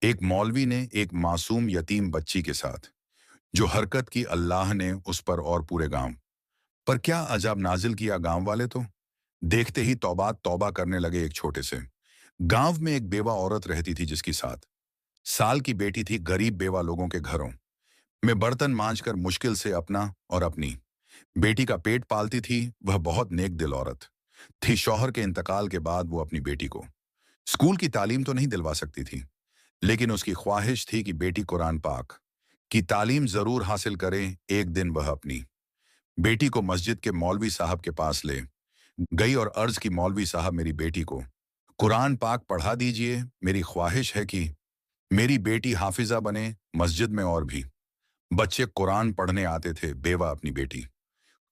एक मौलवी ने एक मासूम यतीम बच्ची के साथ जो हरकत की अल्लाह ने उस पर और पूरे गांव पर क्या अजाब नाजिल किया। गांव वाले तो देखते ही तौबा तौबा करने लगे। एक छोटे से गांव में एक बेवा औरत रहती थी जिसकी 7 साल की बेटी थी। गरीब बेवा लोगों के घरों में बर्तन मांजकर मुश्किल से अपना और अपनी बेटी का पेट पालती थी। वह बहुत नेक दिल औरत थी। शौहर के इंतकाल के बाद वो अपनी बेटी को स्कूल की तालीम तो नहीं दिलवा सकती थी, लेकिन उसकी ख्वाहिश थी कि बेटी कुरान पाक की तालीम जरूर हासिल करे। एक दिन वह अपनी बेटी को मस्जिद के मौलवी साहब के पास ले गई और अर्ज की, मौलवी साहब मेरी बेटी को कुरान पाक पढ़ा दीजिए। मेरी ख्वाहिश है कि मेरी बेटी हाफिजा बने। मस्जिद में और भी बच्चे कुरान पढ़ने आते थे। बेवा अपनी बेटी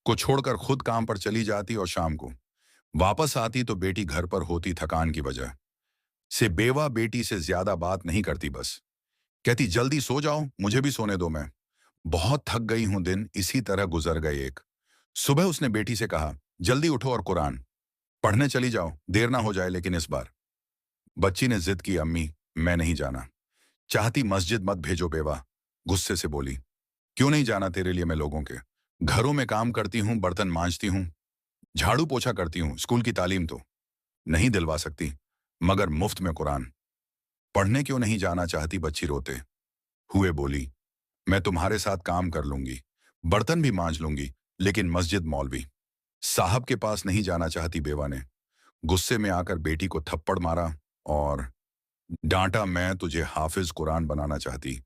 को छोड़कर खुद काम पर चली जाती और शाम को वापस आती तो बेटी घर पर होती। थकान की वजह से बेवा बेटी से ज्यादा बात नहीं करती, बस कहती जल्दी सो जाओ, मुझे भी सोने दो, मैं बहुत थक गई हूं। दिन इसी तरह गुजर गए। एक सुबह उसने बेटी से कहा, जल्दी उठो और कुरान पढ़ने चली जाओ, देर ना हो जाए। लेकिन इस बार बच्ची ने जिद की, अम्मी मैं नहीं जाना चाहती, मस्जिद मत भेजो। बेवा गुस्से से बोली, क्यों नहीं जाना? तेरे लिए मैं लोगों के घरों में काम करती हूँ, बर्तन मांजती हूँ, झाड़ू पोछा करती हूँ। स्कूल की तालीम तो नहीं दिलवा सकती, मगर मुफ्त में कुरान पढ़ने क्यों नहीं जाना चाहती? बच्ची रोते हुए बोली, मैं तुम्हारे साथ काम कर लूंगी, बर्तन भी मांज लूंगी, लेकिन मस्जिद मौलवी साहब के पास नहीं जाना चाहती। बेवा ने गुस्से में आकर बेटी को थप्पड़ मारा और डांटा, मैं तुझे हाफिज कुरान बनाना चाहती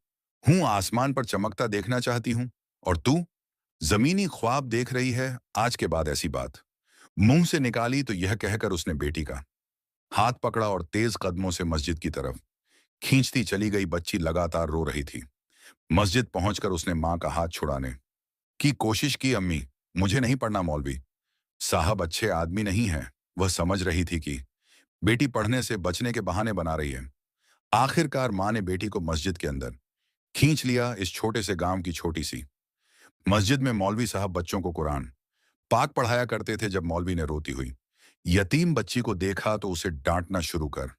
हूँ, आसमान पर चमकता देखना चाहती हूँ, और तू जमीनी ख्वाब देख रही है। आज के बाद ऐसी बात मुंह से निकाली तो यह कहकर उसने बेटी का हाथ पकड़ा और तेज कदमों से मस्जिद की तरफ खींचती चली गई। बच्ची लगातार रो रही थी। मस्जिद पहुंचकर उसने मां का हाथ छुड़ाने की कोशिश की। अम्मी मुझे नहीं पढ़ना, मौलवी साहब अच्छे आदमी नहीं है। वह समझ रही थी कि बेटी पढ़ने से बचने के बहाने बना रही है। आखिरकार मां ने बेटी को मस्जिद के अंदर खींच लिया। इस छोटे से गांव की छोटी सी मस्जिद में मौलवी साहब बच्चों को कुरान पाक पढ़ाया करते थे। जब मौलवी ने रोती हुई यतीम बच्ची को देखा तो उसे डांटना शुरू कर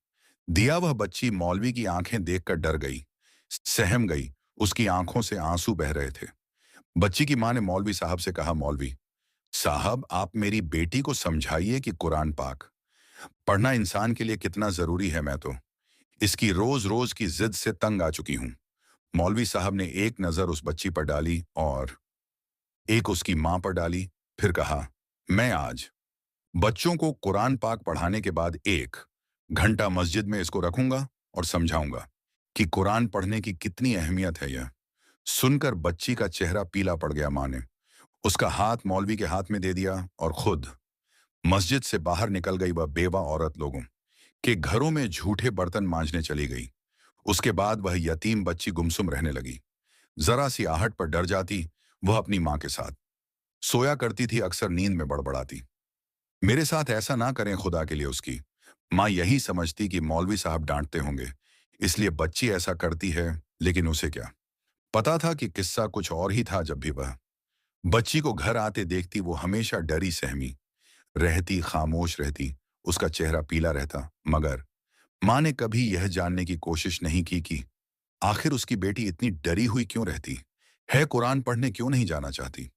दिया। वह बच्ची मौलवी की आंखें देखकर डर गई, सहम गई। उसकी आंखों से आंसू बह रहे थे। बच्ची की मां ने मौलवी साहब से कहा, मौलवी साहब आप मेरी बेटी को समझाइए कि कुरान पाक पढ़ना इंसान के लिए कितना जरूरी है। मैं तो इसकी रोज रोज की जिद से तंग आ चुकी हूं। मौलवी साहब ने एक नजर उस बच्ची पर डाली और एक उसकी मां पर डाली, फिर कहा, मैं आज बच्चों को कुरान पाक पढ़ाने के बाद 1 घंटा मस्जिद में इसको रखूंगा और समझाऊंगा कि कुरान पढ़ने की कितनी अहमियत है। यह सुनकर बच्ची का चेहरा पीला पड़ गया। मां ने उसका हाथ मौलवी के हाथ में दे दिया और खुद मस्जिद से बाहर निकल गई। वह बेवा औरत लोगों के घरों में झूठे बर्तन मांजने चली गई। उसके बाद वह यतीम बच्ची गुमसुम रहने लगी। जरा सी आहट पर डर जाती। वह अपनी मां के साथ सोया करती थी, अक्सर नींद में बड़बड़ाती, मेरे साथ ऐसा ना करें खुदा के लिए। उसकी मां यही समझती कि मौलवी साहब डांटते होंगे, इसलिए बच्ची ऐसा करती है। लेकिन उसे क्या पता था कि किस्सा कुछ और ही था। जब भी वह बच्ची को घर आते देखती, वो हमेशा डरी सहमी रहती, खामोश रहती, उसका चेहरा पीला रहता। मगर मां ने कभी यह जानने की कोशिश नहीं की कि आखिर उसकी बेटी इतनी डरी हुई क्यों रहती है, कुरान पढ़ने क्यों नहीं जाना चाहती।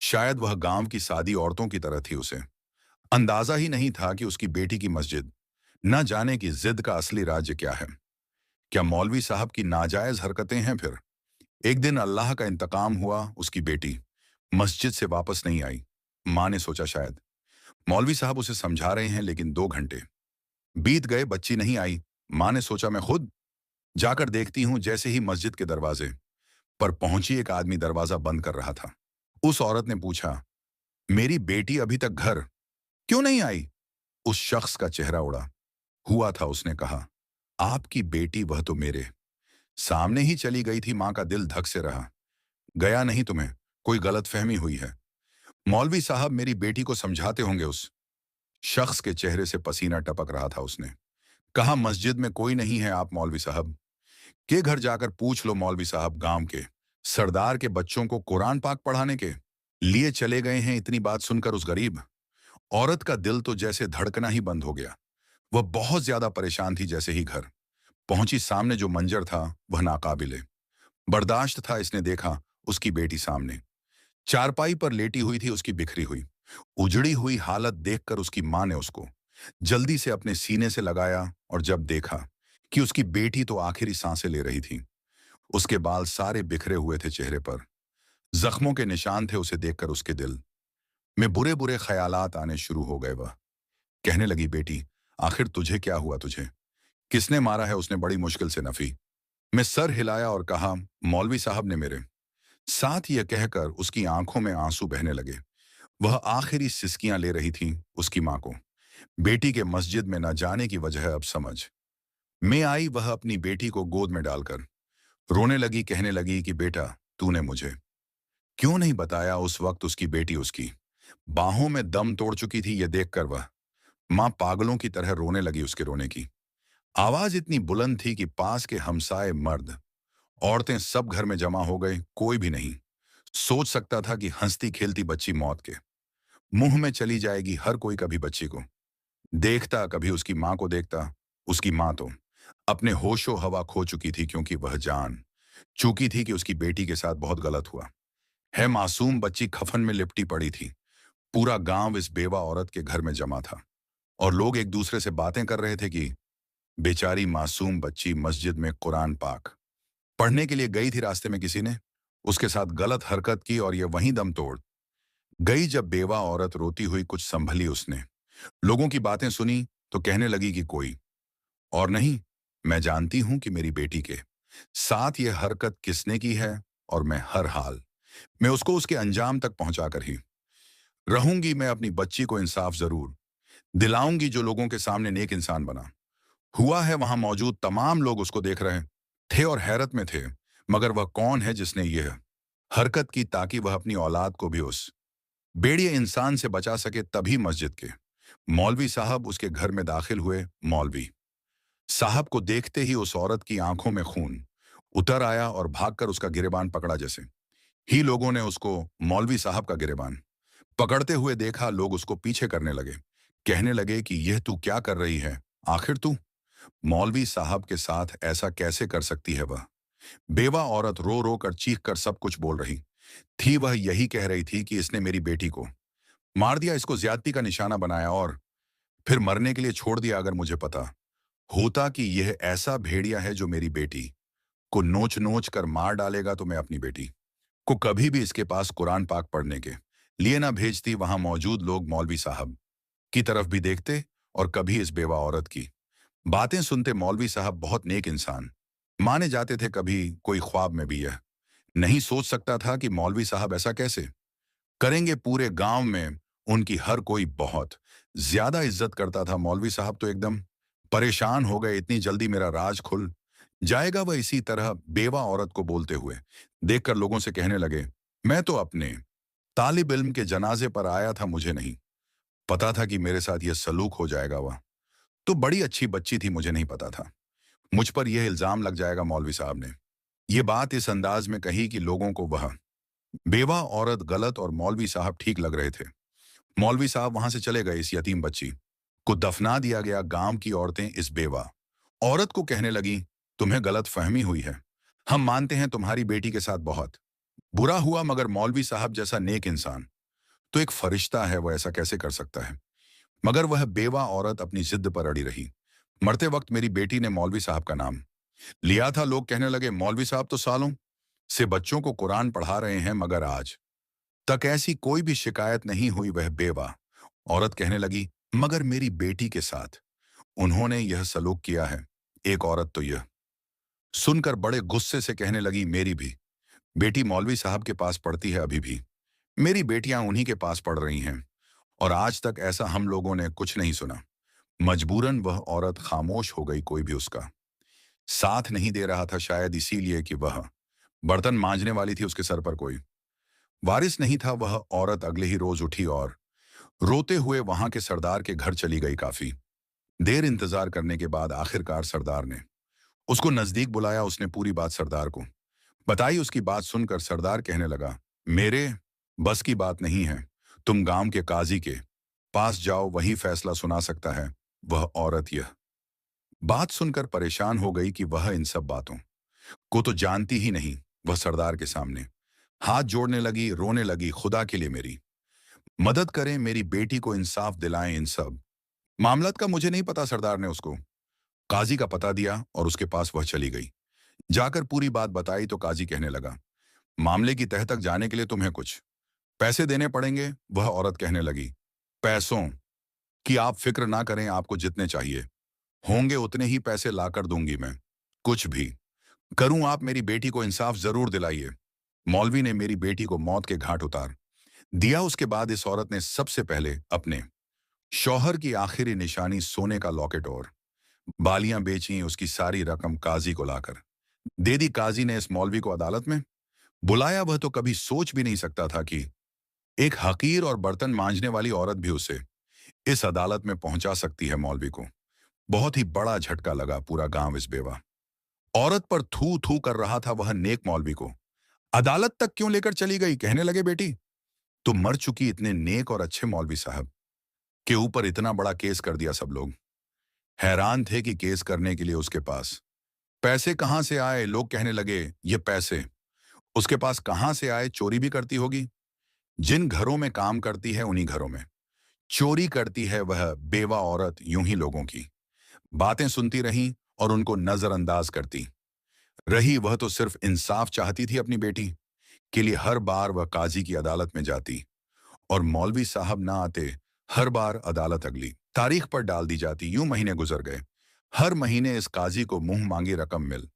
शायद वह गांव की सादी औरतों की तरह थी। उसे अंदाजा ही नहीं था कि उसकी बेटी की मस्जिद न जाने की जिद का असली राज्य क्या है। क्या मौलवी साहब की नाजायज हरकतें हैं? फिर एक दिन अल्लाह का इंतकाम हुआ। उसकी बेटी मस्जिद से वापस नहीं आई। मां ने सोचा शायद मौलवी साहब उसे समझा रहे हैं, लेकिन 2 घंटे बीत गए, बच्ची नहीं आई। मां ने सोचा मैं खुद जाकर देखती हूं। जैसे ही मस्जिद के दरवाजे पर पहुंची, एक आदमी दरवाजा बंद कर रहा था। उस औरत ने पूछा, मेरी बेटी अभी तक घर क्यों नहीं आई? उस शख्स का चेहरा उड़ा हुआ था। उसने कहा, आपकी बेटी वह तो मेरे सामने ही चली गई थी। मां का दिल धक से रहा। गया नहीं, तुम्हें कोई गलतफहमी हुई है। मौलवी साहब मेरी बेटी को समझाते होंगे। उस शख्स के चेहरे से पसीना टपक रहा था। उसने कहा, मस्जिद में कोई नहीं है, आप मौलवी साहब के घर जाकर पूछ लो। मौलवी साहब गांव के सरदार के बच्चों को कुरान पाक पढ़ाने के लिए चले गए हैं। इतनी बात सुनकर उस गरीब औरत का दिल तो जैसे धड़कना ही बंद हो गया। वह बहुत ज्यादा परेशान थी। जैसे ही घर पहुंची, सामने जो मंजर था वह नाकाबिले बर्दाश्त था। इसने देखा उसकी बेटी सामने चारपाई पर लेटी हुई थी, उसकी बिखरी हुई उजड़ी हुई हालत देखकर उसकी मां ने उसको जल्दी से अपने सीने से लगाया, और जब देखा कि उसकी बेटी तो आखिरी सांसें ले रही थी, उसके बाल सारे बिखरे हुए थे, चेहरे पर जख्मों के निशान थे, उसे देखकर उसके दिल में बुरे बुरे ख्यालात आने शुरू हो गए। वह कहने लगी, बेटी आखिर तुझे क्या हुआ, तुझे किसने मारा है? उसने बड़ी मुश्किल से नफी मैं सर हिलाया और कहा, मौलवी साहब ने मेरे। साथ यह कहकर उसकी आंखों में आंसू बहने लगे। वह आखिरी सिसकियां ले रही थी उसकी मां को बेटी के मस्जिद में न जाने की वजह अब समझ में आई। वह अपनी बेटी को गोद में डालकर रोने लगी, कहने लगी कि बेटा तूने मुझे क्यों नहीं बताया? उस वक्त उसकी बेटी उसकी बाहों में दम तोड़ चुकी थी। यह देखकर वह मां पागलों की तरह रोने लगी। उसके रोने की आवाज इतनी बुलंद थी कि पास के हमसाए, मर्द, औरतें सब घर में जमा हो गए। कोई भी नहीं सोच सकता था कि हंसती खेलती बच्ची मौत के मुंह में चली जाएगी। हर कोई कभी बच्ची को देखता, कभी उसकी मां को देखता। उसकी मां तो अपने होशो हवा खो चुकी थी, क्योंकि वह जान चूकी थी कि उसकी बेटी के साथ बहुत गलत हुआ है। मासूम बच्ची कफन में लिपटी पड़ी थी। पूरा गांव इस बेवा औरत के घर में जमा था, और लोग एक दूसरे से बातें कर रहे थे कि बेचारी मासूम बच्ची मस्जिद में कुरान पाक पढ़ने के लिए गई थी, रास्ते में किसी ने उसके साथ गलत हरकत की और यह वहीं दम तोड़ गई। जब बेवा औरत रोती हुई कुछ संभली, उसने लोगों की बातें सुनी तो कहने लगी कि कोई और नहीं, मैं जानती हूं कि मेरी बेटी के साथ यह हरकत किसने की है, और मैं हर हाल मैं उसको उसके अंजाम तक पहुंचा कर ही रहूंगी। मैं अपनी बच्ची को इंसाफ जरूर दिलाऊंगी, जो लोगों के सामने नेक इंसान बना हुआ है। वहां मौजूद तमाम लोग उसको देख रहे थे और हैरत में थे, मगर वह कौन है जिसने यह हरकत की ताकि वह अपनी औलाद को भी उस बेड़िए इंसान से बचा सके? तभी मस्जिद के मौलवी साहब उसके घर में दाखिल हुए। मौलवी साहब को देखते ही उस औरत की आंखों में खून उतर आया और भागकर उसका गिरेबान पकड़ा। जैसे ही लोगों ने उसको मौलवी साहब का गिरेबान पकड़ते हुए देखा, लोग उसको पीछे करने लगे, कहने लगे कि यह तू क्या कर रही है? आखिर तू मौलवी साहब के साथ ऐसा कैसे कर सकती है? वह बेवा औरत रो रो कर, चीख कर सब कुछ बोल रही थी। वह यही कह रही थी कि इसने मेरी बेटी को मार दिया, इसको ज्यादती का निशाना बनाया और फिर मरने के लिए छोड़ दिया। अगर मुझे पता होता कि यह ऐसा भेड़िया है जो मेरी बेटी को नोच नोच कर मार डालेगा, तो मैं अपनी बेटी को कभी भी इसके पास कुरान पाक पढ़ने के लिए ना भेजती। वहां मौजूद लोग मौलवी साहब की तरफ भी देखते और कभी इस बेवा औरत की बातें सुनते। मौलवी साहब बहुत नेक इंसान माने जाते थे, कभी कोई ख्वाब में भी यह नहीं सोच सकता था कि मौलवी साहब ऐसा कैसे करेंगे। पूरे गांव में उनकी हर कोई बहुत ज्यादा इज्जत करता था। मौलवी साहब तो एकदम परेशान हो गए, इतनी जल्दी मेरा राज खुल जाएगा? वह इसी तरह बेवा औरत को बोलते हुए देखकर लोगों से कहने लगे, मैं तो अपने तालिब इल्म के जनाजे पर आया था, मुझे नहीं पता था कि मेरे साथ यह सलूक हो जाएगा। वह तो बड़ी अच्छी बच्ची थी, मुझे नहीं पता था मुझ पर यह इल्जाम लग जाएगा। मौलवी साहब ने यह बात इस अंदाज में कही कि लोगों को वह बेवा औरत गलत और मौलवी साहब ठीक लग रहे थे। मौलवी साहब वहां से चले गए। इस यतीम बच्ची को दफना दिया गया। गांव की औरतें इस बेवा औरत को कहने लगी, तुम्हें गलत फहमी हुई है, हम मानते हैं तुम्हारी बेटी के साथ बहुत बुरा हुआ, मगर मौलवी साहब जैसा नेक इंसान तो एक फरिश्ता है, वह ऐसा कैसे कर सकता है? मगर वह बेवा औरत अपनी जिद पर अड़ी रही। मरते वक्त मेरी बेटी ने मौलवी साहब का नाम लिया था। लोग कहने लगे, मौलवी साहब तो सालों से बच्चों को कुरान पढ़ा रहे हैं, मगर आज तक ऐसी कोई भी शिकायत नहीं हुई। वह बेवा औरत कहने लगी, मगर मेरी बेटी के साथ उन्होंने यह सलूक किया है। एक औरत तो यह सुनकर बड़े गुस्से से कहने लगी, मेरी भी बेटी मौलवी साहब के पास पढ़ती है, अभी भी मेरी बेटियां उन्हीं के पास पढ़ रही हैं, और आज तक ऐसा हम लोगों ने कुछ नहीं सुना। मजबूरन वह औरत खामोश हो गई। कोई भी उसका साथ नहीं दे रहा था, शायद इसीलिए कि वह बर्तन मांजने वाली थी, उसके सर पर कोई वारिस नहीं था। वह औरत अगले ही रोज उठी और रोते हुए वहां के सरदार के घर चली गई। काफी देर इंतजार करने के बाद आखिरकार सरदार ने उसको नजदीक बुलाया। उसने पूरी बात सरदार को बताई। उसकी बात सुनकर सरदार कहने लगा, मेरे बस की बात नहीं है, तुम गांव के काजी के पास जाओ, वही फैसला सुना सकता है। वह औरत यह बात सुनकर परेशान हो गई कि वह इन सब बातों को तो जानती ही नहीं। वह सरदार के सामने हाथ जोड़ने लगी, रोने लगी, खुदा के लिए मेरी मदद करें, मेरी बेटी को इंसाफ दिलाएं। इन सब मामलत का मुझे नहीं पता। सरदार ने उसको काजी का पता दिया और उसके पास वह चली गई। जाकर पूरी बात बताई तो काजी कहने लगा, मामले की तह तक जाने के लिए तुम्हें कुछ पैसे देने पड़ेंगे। वह औरत कहने लगी, पैसों की आप फिक्र ना करें, आपको जितने चाहिए होंगे उतने ही पैसे लाकर दूंगी मैं। कुछ भी करूं, आप मेरी बेटी को इंसाफ जरूर दिलाइए। मौलवी ने मेरी बेटी को मौत के घाट उतार दिया। उसके बाद इस औरत ने सबसे पहले अपने शौहर की आखिरी निशानी सोने का लॉकेट और बालियां बेची। उसकी सारी रकम काजी को लाकर दे दी। काजी ने इस मौलवी को अदालत में बुलाया। वह तो कभी सोच भी नहीं सकता था कि एक हकीर और बर्तन मांजने वाली औरत भी उसे इस अदालत में पहुंचा सकती है। मौलवी को बहुत ही बड़ा झटका लगा। पूरा गांव इस बेवा औरत पर थू थू कर रहा था। वह नेक मौलवी को अदालत तक क्यों लेकर चली गई? कहने लगे, बेटी तुम मर चुकी इतने नेक और अच्छे मौलवी साहब के ऊपर इतना बड़ा केस कर दिया। सब लोग हैरान थे कि केस करने के लिए उसके पास पैसे कहां से आए। लोग कहने लगे, ये पैसे उसके पास कहां से आए? चोरी भी करती होगी। जिन घरों में काम करती है उन्हीं घरों में चोरी करती है वह बेवा औरत। यूं ही लोगों की बातें सुनती रही और उनको नजरअंदाज करती रही। वह तो सिर्फ इंसाफ चाहती थी अपनी बेटी के लिए। हर बार वह काजी की अदालत में जाती और मौलवी साहब ना आते। हर बार अदालत अगली तारीख पर डाल दी जाती। यूं महीने गुजर गए। हर महीने इस काजी को मुंह मांगी रकम मिल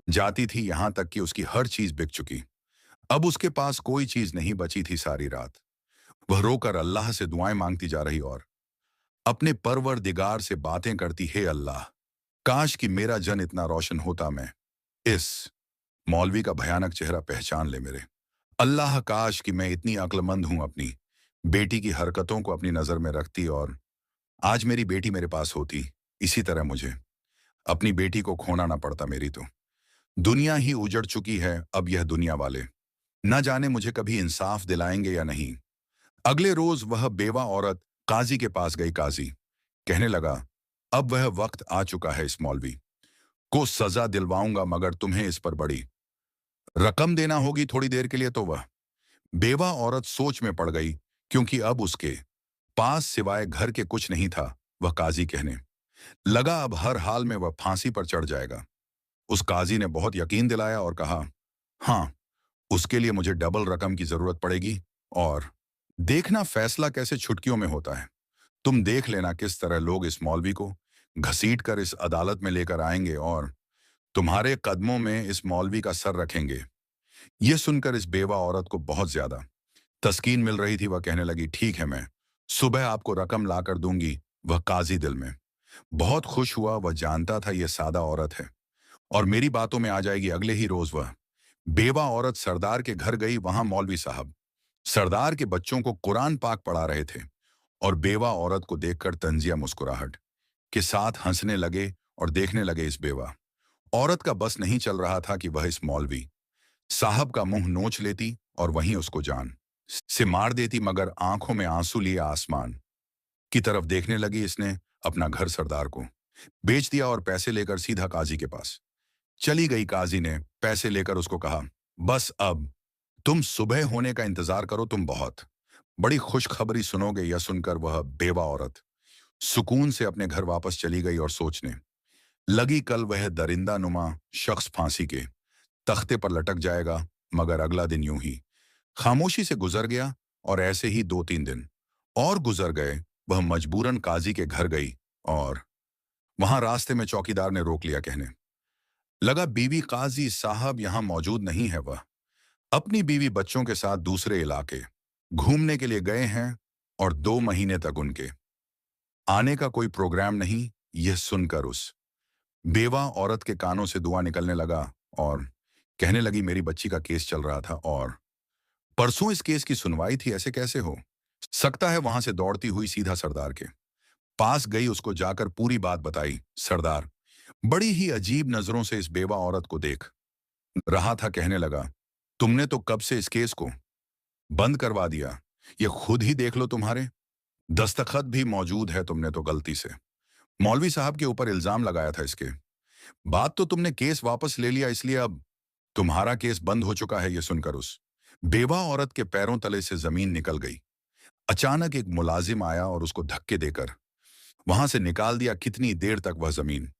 जाती थी, यहां तक कि उसकी हर चीज बिक चुकी। अब उसके पास कोई चीज नहीं बची थी। सारी रात वह रोकर अल्लाह से दुआएं मांगती जा रही और अपने परवरदिगार से बातें करती, हे अल्लाह, काश कि मेरा जन इतना रोशन होता, मैं इस मौलवी का भयानक चेहरा पहचान ले मेरे अल्लाह। काश कि मैं इतनी अक्लमंद हूं, अपनी बेटी की हरकतों को अपनी नजर में रखती और आज मेरी बेटी मेरे पास होती। इसी तरह मुझे अपनी बेटी को खोना ना पड़ता। मेरी तो दुनिया ही उजड़ चुकी है। अब यह दुनिया वाले न जाने मुझे कभी इंसाफ दिलाएंगे या नहीं। अगले रोज वह बेवा औरत काजी के पास गई। काजी कहने लगा, अब वह वक्त आ चुका है, इस मौलवी को सजा दिलवाऊंगा, मगर तुम्हें इस पर बड़ी रकम देना होगी। थोड़ी देर के लिए तो वह बेवा औरत सोच में पड़ गई, क्योंकि अब उसके पास सिवाय घर के कुछ नहीं था। वह काजी कहने लगा, अब हर हाल में वह फांसी पर चढ़ जाएगा। उस काजी ने बहुत यकीन दिलाया और कहा, हाँ, उसके लिए मुझे डबल रकम की जरूरत पड़ेगी और देखना फैसला कैसे छुटकियों में होता है। तुम देख लेना किस तरह लोग इस मौलवी को घसीट कर इस अदालत में लेकर आएंगे और तुम्हारे कदमों में इस मौलवी का सर रखेंगे। यह सुनकर इस बेवा औरत को बहुत ज्यादा तस्कीन मिल रही थी। वह कहने लगी, ठीक है, मैं सुबह आपको रकम लाकर दूंगी। वह काजी दिल में बहुत खुश हुआ। वह जानता था यह सादा औरत है और मेरी बातों में आ जाएगी। अगले ही रोज वह बेवा औरत सरदार के घर गई। वहां मौलवी साहब सरदार के बच्चों को कुरान पाक पढ़ा रहे थे और बेवा औरत को देखकर तंजिया मुस्कुराहट के साथ हंसने लगे और देखने लगे। इस बेवा औरत का बस नहीं चल रहा था कि वह इस मौलवी साहब का मुंह नोच लेती और वहीं उसको जान से मार देती, मगर आंखों में आंसू लिए आसमान की तरफ देखने लगी। इसने अपना घर सरदार को बेच दिया और पैसे लेकर सीधा काजी के पास चली गई। काजी ने पैसे लेकर उसको कहा, बस अब तुम सुबह होने का इंतजार करो, तुम बहुत बड़ी खुशखबरी सुनोगे। यह सुनकर वह बेवा औरत सुकून से अपने घर वापस चली गई और सोचने लगी, कल वह दरिंदा नुमा शख्स फांसी के तख्ते पर लटक जाएगा। मगर अगला दिन यूं ही खामोशी से गुजर गया और ऐसे ही 2-3 दिन और गुजर गए। वह मजबूरन काजी के घर गई और वहां रास्ते में चौकीदार ने रोक लिया। कहने लगा, बीवी काजी साहब यहां मौजूद नहीं है। वह अपनी बीवी बच्चों के साथ दूसरे इलाके घूमने के लिए गए हैं और 2 महीने तक उनके आने का कोई प्रोग्राम नहीं। यह सुनकर उस बेवा औरत के कानों से धुआं निकलने लगा और कहने लगी, मेरी बच्ची का केस चल रहा था और परसों इस केस की सुनवाई थी, ऐसे कैसे हो सकता है? वहां से दौड़ती हुई सीधा सरदार के पास गई। उसको जाकर पूरी बात बताई। सरदार बड़ी ही अजीब नजरों से इस बेवा औरत को देख रहा था। कहने लगा, तुमने तो कब से इस केस को बंद करवा दिया? ये खुद ही देख लो, तुम्हारे दस्तखत भी मौजूद है। तुमने तो गलती से मौलवी साहब के ऊपर इल्जाम लगाया था इसके बाद। तो तुमने केस वापस ले लिया, इसलिए अब तुम्हारा केस बंद हो चुका है। ये सुनकर उस बेवा औरत के पैरों तले से जमीन निकल गई। अचानक एक मुलाजिम आया और उसको धक्के देकर वहां से निकाल दिया। कितनी देर तक वह जमीन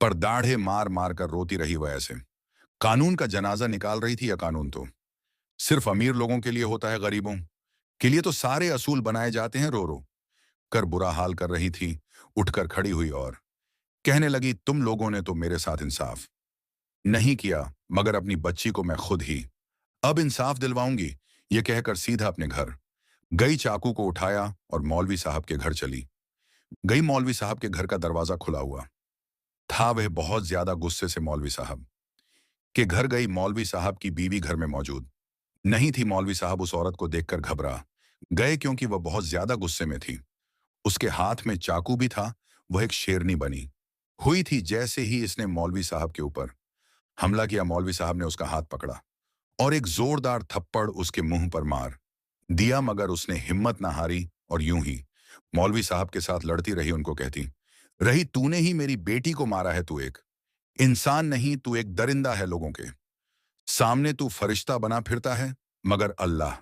पर दाढ़े मार मार कर रोती रही। वह ऐसे कानून का जनाजा निकाल रही थी। यह कानून तो सिर्फ अमीर लोगों के लिए होता है, गरीबों के लिए तो सारे असूल बनाए जाते हैं। रो रो कर बुरा हाल कर रही थी। उठकर खड़ी हुई और कहने लगी, तुम लोगों ने तो मेरे साथ इंसाफ नहीं किया, मगर अपनी बच्ची को मैं खुद ही अब इंसाफ दिलवाऊंगी। ये कहकर सीधा अपने घर गई, चाकू को उठाया और मौलवी साहब के घर चली गई। मौलवी साहब के घर का दरवाजा खुला हुआ था। वह बहुत ज्यादा गुस्से से मौलवी साहब के घर गई। मौलवी साहब की बीवी घर में मौजूद नहीं थी। मौलवी साहब उस औरत को देखकर घबरा गए, क्योंकि वह बहुत ज्यादा गुस्से में थी। उसके हाथ में चाकू भी था। वह एक शेरनी बनी हुई थी। जैसे ही इसने मौलवी साहब के ऊपर हमला किया, मौलवी साहब ने उसका हाथ पकड़ा और एक जोरदार थप्पड़ उसके मुंह पर मार दिया। मगर उसने हिम्मत ना हारी और यूं ही मौलवी साहब के साथ लड़ती रही। उनको कहती रही, तूने ही मेरी बेटी को मारा है। तू एक इंसान नहीं, तू एक दरिंदा है। लोगों के सामने तू फरिश्ता बना फिरता है, मगर अल्लाह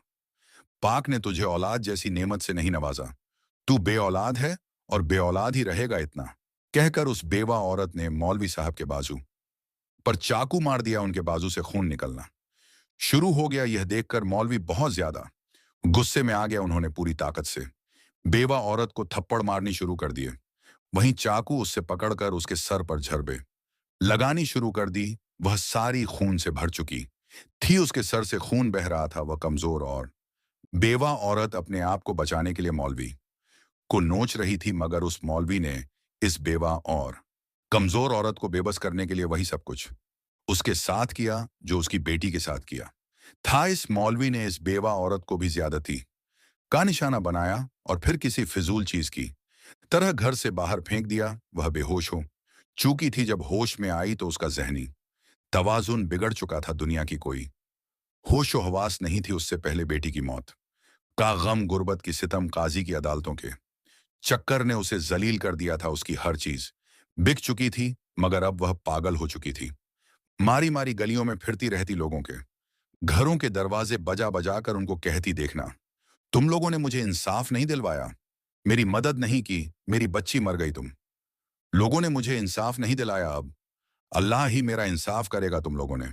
पाक ने तुझे औलाद जैसी नेमत से नहीं नवाजा। तू बे औलाद है और बे औलाद ही रहेगा। इतना कहकर उस बेवा औरत ने मौलवी साहब के बाजू पर चाकू मार दिया। उनके बाजू से खून निकलना शुरू हो गया। यह देखकर मौलवी बहुत ज्यादा गुस्से में आ गया। उन्होंने पूरी ताकत से बेवा औरत को थप्पड़ मारनी शुरू कर दिए। वहीं चाकू उससे पकड़कर उसके सर पर झरबे लगानी शुरू कर दी। वह सारी खून से भर चुकी थी। उसके सर से खून बह रहा था। वह कमजोर और बेवा औरत अपने आप को बचाने के लिए मौलवी को नोच रही थी, मगर उस मौलवी ने इस बेवा और कमजोर औरत को बेबस करने के लिए वही सब कुछ उसके साथ किया जो उसकी बेटी के साथ किया था। इस मौलवी ने इस बेवा औरत को भी ज्यादती का निशाना बनाया और फिर किसी फिजूल चीज की तरह घर से बाहर फेंक दिया। वह बेहोश हो चुकी थी। जब होश में आई तो उसका जहनी तवाजुन बिगड़ चुका था। दुनिया की कोई होशो हवास नहीं थी। उससे पहले बेटी की मौत का गम, गुर्बत की सितम, काजी की अदालतों के चक्कर ने उसे जलील कर दिया था। उसकी हर चीज बिक चुकी थी, मगर अब वह पागल हो चुकी थी। मारी मारी गलियों में फिरती रहती, लोगों के घरों के दरवाजे बजा बजा कर उनको कहती, देखना, तुम लोगों ने मुझे इंसाफ नहीं दिलवाया, मेरी मदद नहीं की, मेरी बच्ची मर गई। तुम लोगों ने मुझे इंसाफ नहीं दिलाया। अब अल्लाह ही मेरा इंसाफ करेगा। तुम लोगों ने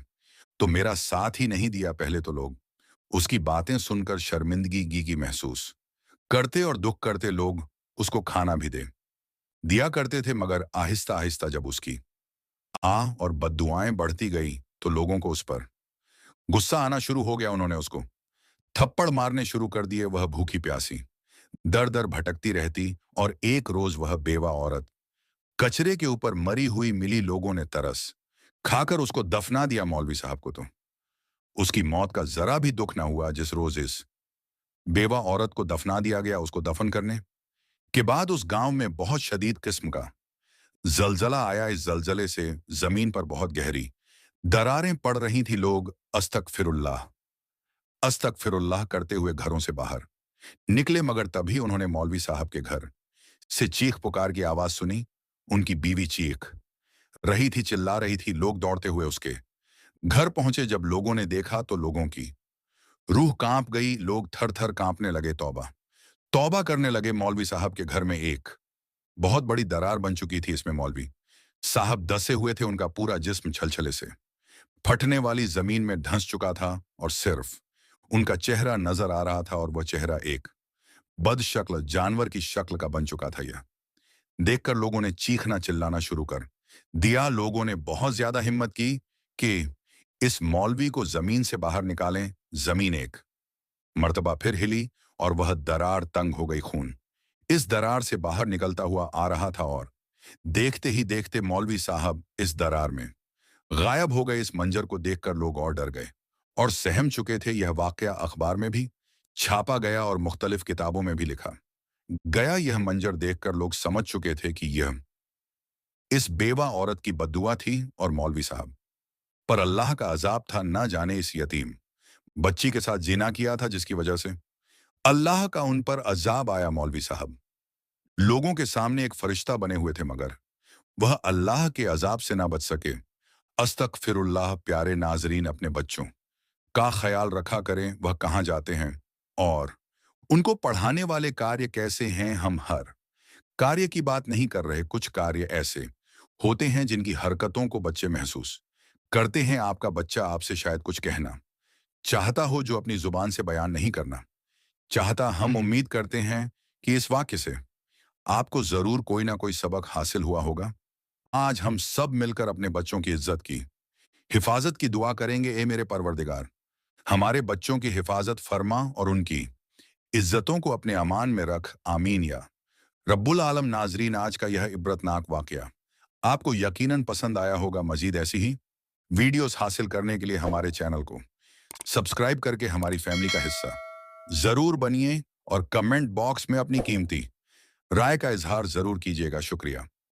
तो मेरा साथ ही नहीं दिया। पहले तो लोग उसकी बातें सुनकर शर्मिंदगी की महसूस करते और दुख करते। लोग उसको खाना भी दे दिया करते थे, मगर आहिस्ता आहिस्ता जब उसकी और बद्दुआएं बढ़ती गई तो लोगों को उस पर गुस्सा आना शुरू हो गया। उन्होंने उसको थप्पड़ मारने शुरू कर दिए। वह भूखी प्यासी दर दर भटकती रहती और एक रोज वह बेवा औरत कचरे के ऊपर मरी हुई मिली। लोगों ने तरस खाकर उसको दफना दिया। मौलवी साहब को तो उसकी मौत का जरा भी दुख ना हुआ। जिस रोज इस बेवा औरत को दफना दिया गया, उसको दफन करने के बाद उस गांव में बहुत शदीद किस्म का जलजला आया। इस जलजले से जमीन पर बहुत गहरी दरारें पड़ रही थी। लोग अस्तगफिरुल्लाह करते हुए घरों से बाहर निकले, मगर तभी उन्होंने मौलवी साहब के घर से चीख पुकार की आवाज सुनी। उनकी बीवी चीख रही थी, चिल्ला रही थी। लोग दौड़ते हुए उसके घर पहुंचे। जब लोगों ने देखा तो लोगों की रूह कांप गई। लोग थर थर कांपने लगे, तौबा तौबा करने लगे। मौलवी साहब के घर में एक बहुत बड़ी दरार बन चुकी थी। इसमें मौलवी साहब दसे हुए थे। उनका पूरा जिस्म छलछले से फटने वाली जमीन में धंस चुका था और सिर्फ उनका चेहरा नजर आ रहा था, और वह चेहरा एक बदशक्ल जानवर की शक्ल का बन चुका था। यह देखकर लोगों ने चीखना चिल्लाना शुरू कर दिया। लोगों ने बहुत ज्यादा हिम्मत की कि इस मौलवी को जमीन से बाहर निकालें। जमीन एक मर्तबा फिर हिली और वह दरार तंग हो गई। खून इस दरार से बाहर निकलता हुआ आ रहा था और देखते ही देखते मौलवी साहब इस दरार में गायब हो गए। इस मंजर को देखकर लोग और डर गए और सहम चुके थे। यह वाकया अखबार में भी छापा गया और मुख्तलिफ किताबों में भी लिखा गया। यह मंजर देखकर लोग समझ चुके थे कि यह इस बेवा औरत की बद्दुआ थी और मौलवी साहब पर अल्लाह का अजाब था। ना जाने इस यतीम बच्ची के साथ जिना किया था, जिसकी वजह से अल्लाह का उन पर अजाब आया। मौलवी साहब लोगों के सामने एक फरिश्ता बने हुए थे, मगर वह अल्लाह के अजाब से ना बच सके। अस्तगफिरुल्लाह। प्यारे नाजरीन, अपने बच्चों का ख्याल रखा करें, वह कहाँ जाते हैं और उनको पढ़ाने वाले कार्य कैसे हैं। हम हर कार्य की बात नहीं कर रहे, कुछ कार्य ऐसे होते हैं जिनकी हरकतों को बच्चे महसूस करते हैं। आपका बच्चा आपसे शायद कुछ कहना चाहता हो जो अपनी जुबान से बयान नहीं करना चाहता। हम उम्मीद करते हैं कि इस वाक्य से आपको जरूर कोई ना कोई सबक हासिल हुआ होगा। आज हम सब मिलकर अपने बच्चों की इज्जत की हिफाजत की दुआ करेंगे। ए मेरे परवरदिगार, हमारे बच्चों की हिफाजत फरमा और उनकी इज्जतों को अपने अमान में रख। आमीन या रब्बुल आलम। नाजरीन, आज का यह इब्रतनाक वाकया आपको यकीनन पसंद आया होगा। मजीद ऐसी ही वीडियोस हासिल करने के लिए हमारे चैनल को सब्सक्राइब करके हमारी फैमिली का हिस्सा जरूर बनिए और कमेंट बॉक्स में अपनी कीमती राय का इजहार जरूर कीजिएगा। शुक्रिया।